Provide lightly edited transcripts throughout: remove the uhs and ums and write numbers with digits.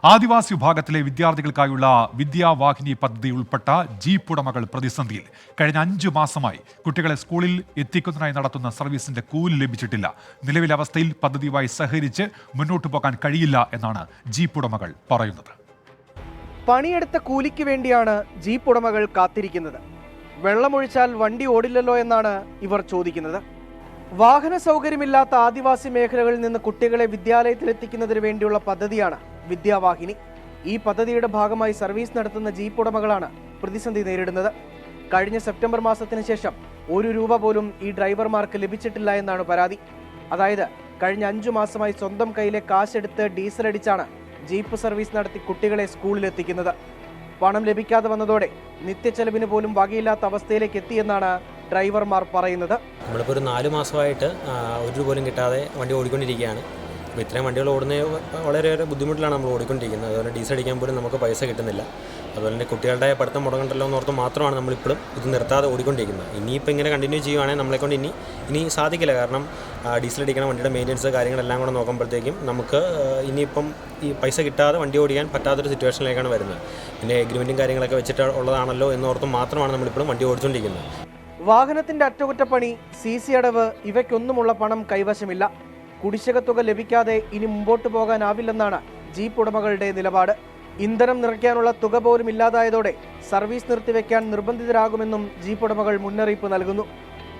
ആദിവാസി വിഭാഗത്തിലെ വിദ്യാർത്ഥികൾക്കായുള്ള വിദ്യാവാഹിനി പദ്ധതി ഉൾപ്പെട്ട ജീപ്പ് ഉടമകൾ പ്രതിസന്ധിയിൽ. കഴിഞ്ഞ 5 മാസമായി കുട്ടികളെ സ്കൂളിൽ എത്തിക്കുന്നതിനായി നടത്തുന്ന സർവീസിന്റെ കൂലി ലഭിച്ചിട്ടില്ല. നിലവിലെ അവസ്ഥയിൽ പദ്ധതിയുമായി സഹകരിച്ച് മുന്നോട്ടു പോകാൻ കഴിയില്ല എന്നാണ് ജീപ്പ് ഉടമകൾ പറയുന്നത്. പണിയെടുത്ത കൂലിക്ക് വേണ്ടിയാണ് ജീപ്പ് ഉടമകൾ കാത്തിരിക്കുന്നത്. വെള്ളമൊഴിച്ചാൽ വണ്ടി ഓടില്ലല്ലോ എന്നാണ് ഇവർ ചോദിക്കുന്നത്. വാഹന സൗകര്യമില്ലാത്ത ആദിവാസി മേഖലകളിൽ നിന്ന് കുട്ടികളെ വിദ്യാലയത്തിലെത്തിക്കുന്നതിന് വേണ്ടിയുള്ള പദ്ധതിയാണ് വിദ്യാവാഹിനി. ഈ പദ്ധതിയുടെ ഭാഗമായി സർവീസ് നടത്തുന്ന ജീപ്പ് ഉടമകളാണ് പ്രതിസന്ധി നേരിടുന്നത്. കഴിഞ്ഞ സെപ്റ്റംബർ മാസത്തിന് ശേഷം 1 രൂപ പോലും ഈ ഡ്രൈവർമാർക്ക് ലഭിച്ചിട്ടില്ല എന്നാണ് പരാതി. അതായത് കഴിഞ്ഞ 5 മാസമായി സ്വന്തം കയ്യിലെ കാശെടുത്ത് ഡീസൽ അടിച്ചാണ് ജീപ്പ് സർവീസ് നടത്തി കുട്ടികളെ സ്കൂളിലെത്തിക്കുന്നത്. പണം ലഭിക്കാതെ വന്നതോടെ നിത്യച്ചെലവിന് പോലും വകയില്ലാത്ത അവസ്ഥയിലേക്ക് എത്തിയെന്നാണ് ഡ്രൈവർമാർ പറയുന്നത്. നമ്മളിപ്പോൾ ഒരു 4 മാസമായിട്ട് 1 രൂപ പോലും കിട്ടാതെ വണ്ടി ഓടിക്കൊണ്ടിരിക്കുകയാണ്. അപ്പോൾ ഇത്രയും വണ്ടികൾ ഓടുന്നത് വളരെയേറെ ബുദ്ധിമുട്ടിലാണ് നമ്മൾ ഓടിക്കൊണ്ടിരിക്കുന്നത്. അതുപോലെ ഡീസൽ അടിക്കാൻ പോലും നമുക്ക് പൈസ കിട്ടുന്നില്ല. അതുപോലെ തന്നെ കുട്ടികളുടെ പഠിത്തം മുടങ്ങണ്ടല്ലോ എന്നോർത്ത് മാത്രമാണ് നമ്മളിപ്പോഴും ഇത് നിർത്താതെ ഓടിക്കൊണ്ടിരിക്കുന്നത്. ഇനിയിപ്പോൾ ഇങ്ങനെ കണ്ടിന്യൂ ചെയ്യുവാണെങ്കിൽ നമ്മളെക്കൊണ്ട് ഇനി സാധിക്കില്ല. കാരണം ഡീസൽ അടിക്കണം, വണ്ടിയുടെ മെയിൻ്റനൻസ് കാര്യങ്ങളെല്ലാം കൂടെ നോക്കുമ്പോഴത്തേക്കും നമുക്ക് ഇനിയിപ്പം ഈ പൈസ കിട്ടാതെ വണ്ടി ഓടിക്കാൻ പറ്റാത്തൊരു സിറ്റുവേഷനിലേക്കാണ് വരുന്നത്. പിന്നെ എഗ്രിമെൻറ്റും കാര്യങ്ങളൊക്കെ വെച്ചിട്ട് ഉള്ളതാണല്ലോ എന്നോർത്ത് മാത്രമാണ് നമ്മളിപ്പോഴും വണ്ടി ഓടിച്ചുകൊണ്ടിരിക്കുന്നത്. വാഹനത്തിന്റെ അറ്റകുറ്റപ്പണി, CC അടവ് ഇവയ്ക്കൊന്നുമുള്ള പണം കൈവശമില്ല. കുടിശ്ശിക തുക ലഭിക്കാതെ ഇനി മുമ്പോട്ട് പോകാനാവില്ലെന്നാണ് ജീപ്പ് ഉടമകളുടെ നിലപാട്. ഇന്ധനം നിറയ്ക്കാനുള്ള തുക പോലും ഇല്ലാതായതോടെ സർവീസ് നിർത്തിവെക്കാൻ നിർബന്ധിതരാകുമെന്നും ജീപ്പ് ഉടമകൾ മുന്നറിയിപ്പ് നൽകുന്നു.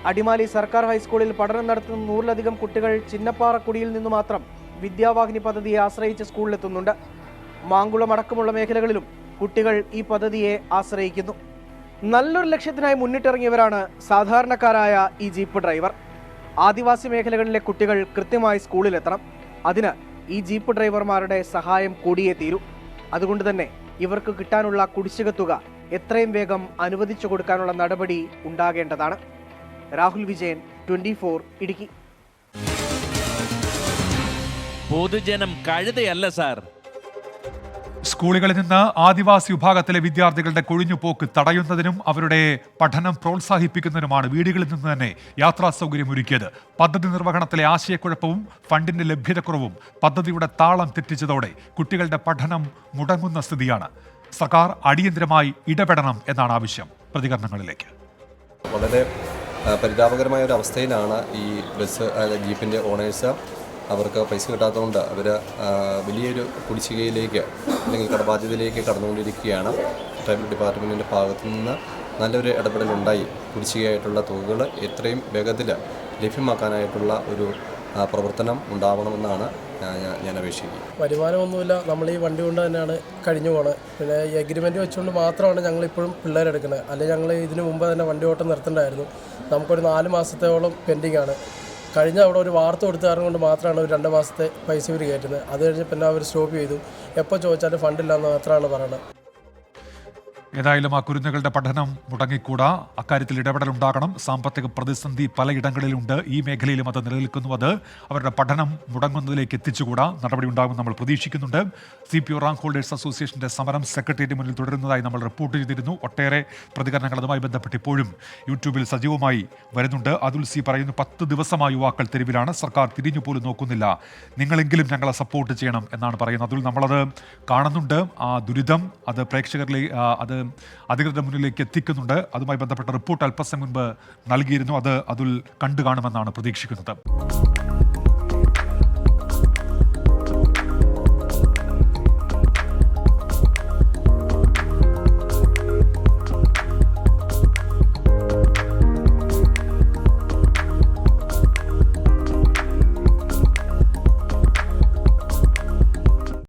അടിമാലി സർക്കാർ ഹൈസ്കൂളിൽ പഠനം നടത്തുന്ന 100-ലധികം കുട്ടികൾ ചിന്നപ്പാറക്കുടിയിൽ നിന്ന് മാത്രം വിദ്യാവാഹിനി പദ്ധതിയെ ആശ്രയിച്ച് സ്കൂളിലെത്തുന്നുണ്ട്. മാങ്കുളം അടക്കമുള്ള മേഖലകളിലും കുട്ടികൾ ഈ പദ്ധതിയെ ആശ്രയിക്കുന്നു. നല്ലൊരു ലക്ഷ്യത്തിനായി മുന്നിട്ടിറങ്ങിയവരാണ് സാധാരണക്കാരായ ഈ ജീപ്പ് ഡ്രൈവർ. ആദിവാസി മേഖലകളിലെ കുട്ടികൾ കൃത്യമായി സ്കൂളിലെത്തണം. അതിന് ഈ ജീപ്പ് ഡ്രൈവർമാരുടെ സഹായം കൂടിയേ തീരൂ. അതുകൊണ്ട് തന്നെ ഇവർക്ക് കിട്ടാനുള്ള കുടിശ്ശിക തുക എത്രയും വേഗം അനുവദിച്ചു കൊടുക്കാനുള്ള നടപടി ഉണ്ടാകേണ്ടതാണ്. രാഹുൽ വിജയൻ, 24 ഇടുക്കി. പൊതുജനം കഴുതയല്ല സാർ. സ്കൂളുകളിൽ നിന്ന് ആദിവാസി വിഭാഗത്തിലെ വിദ്യാർത്ഥികളുടെ കൊഴിഞ്ഞുപോക്ക് തടയുന്നതിനും അവരുടെ പഠനം പ്രോത്സാഹിപ്പിക്കുന്നതിനുമാണ് വീടുകളിൽ നിന്ന് തന്നെ യാത്രാ സൗകര്യം ഒരുക്കിയത്. പദ്ധതി നിർവഹണത്തിലെ ആശയക്കുഴപ്പവും ഫണ്ടിന്റെ ലഭ്യതക്കുറവും പദ്ധതിയുടെ താളം തെറ്റിച്ചതോടെ കുട്ടികളുടെ പഠനം മുടങ്ങുന്ന സ്ഥിതിയാണ്. സർക്കാർ അടിയന്തരമായി ഇടപെടണം എന്നാണ് ആവശ്യം. പ്രതികരണങ്ങളിലേക്ക്. വളരെ പരിതാപകരമായ ഒരു അവസ്ഥയിലാണ് ഈ ബസ് ജീപ്പിൻ്റെ ഓണേഴ്സ്. അവർക്ക് പൈസ കിട്ടാത്തതുകൊണ്ട് അവർ വലിയൊരു കുടിശ്ശികയിലേക്ക് അല്ലെങ്കിൽ കടബാധ്യതയിലേക്ക് കടന്നുകൊണ്ടിരിക്കുകയാണ്. ട്രൈബൽ ഡിപ്പാർട്ട്മെൻറ്റിൻ്റെ ഭാഗത്തു നിന്ന് നല്ലൊരു ഇടപെടലുണ്ടായി കുടിശ്ശികയായിട്ടുള്ള തുകകൾ എത്രയും വേഗത്തിൽ ലഭ്യമാക്കാനായിട്ടുള്ള ഒരു പ്രവർത്തനം ഉണ്ടാവണമെന്നാണ് ഞാൻ അപേക്ഷിക്കുന്നത്. വരുമാനമൊന്നുമില്ല, നമ്മൾ ഈ വണ്ടി കൊണ്ട് തന്നെയാണ് കഴിഞ്ഞു പോകുന്നത്. പിന്നെ ഈ എഗ്രിമെൻറ്റ് വെച്ചുകൊണ്ട് മാത്രമാണ് ഞങ്ങളിപ്പോഴും പിള്ളേരെടുക്കുന്നത്. അല്ലെങ്കിൽ ഞങ്ങൾ ഇതിനു മുമ്പ് തന്നെ വണ്ടി ഓട്ടം നിർത്തേണ്ടായിരുന്നു. നമുക്കൊരു 4 മാസത്തോളം പെൻഡിങ് ആണ്. കഴിഞ്ഞ അവിടെ ഒരു വാർത്ത കൊടുത്ത കാരണം കൊണ്ട് മാത്രമാണ് ഒരു 2 മാസത്തെ പൈസ ഇവർ കയറ്റുന്നത്. അത് കഴിഞ്ഞ് പിന്നെ അവർ സ്റ്റോപ്പ് ചെയ്തു. എപ്പോൾ ചോദിച്ചാലും ഫണ്ടില്ലാന്ന് മാത്രമാണ് പറയുന്നത്. ഏതായാലും ആ കുരുന്നുകളുടെ പഠനം മുടങ്ങിക്കൂടാ. അക്കാര്യത്തിൽ ഇടപെടലുണ്ടാകണം. സാമ്പത്തിക പ്രതിസന്ധി പലയിടങ്ങളിലുണ്ട്. ഈ മേഖലയിലും അത് നിലനിൽക്കുന്നു. അത് അവരുടെ പഠനം മുടങ്ങുന്നതിലേക്ക് എത്തിച്ചുകൂടാ. നടപടി ഉണ്ടാകുമെന്ന് നമ്മൾ പ്രതീക്ഷിക്കുന്നുണ്ട്. CPO റാങ്ക് ഹോൾഡേഴ്സ് അസോസിയേഷന്റെ സമരം സെക്രട്ടേറിയറ്റ് മുന്നിൽ തുടരുന്നതായി നമ്മൾ റിപ്പോർട്ട് ചെയ്തിരുന്നു. ഒട്ടേറെ പ്രതികരണങ്ങൾ അതുമായി ബന്ധപ്പെട്ട് ഇപ്പോഴും യൂട്യൂബിൽ സജീവമായി വരുന്നുണ്ട്. അതുൽ സി പറയുന്നു, 10 ദിവസമായി യുവാക്കൾ തെരുവിലാണ്, സർക്കാർ തിരിഞ്ഞു പോലും നോക്കുന്നില്ല, നിങ്ങളെങ്കിലും ഞങ്ങളെ സപ്പോർട്ട് ചെയ്യണം എന്നാണ് പറയുന്നത്. അതുൽ, നമ്മളത് കാണുന്നുണ്ട്. ആ ദുരിതം അത് പ്രേക്ഷകരിലേക്ക് അത് അധികൃതരുടെ മുന്നിലേക്ക് എത്തിക്കുന്നുണ്ട്. അതുമായി ബന്ധപ്പെട്ട റിപ്പോർട്ട് അല്പസമയം മുൻപ് നൽകിയിരുന്നു. അത് അതിൽ കണ്ടു കാണുമെന്നാണ് പ്രതീക്ഷിക്കുന്നത്.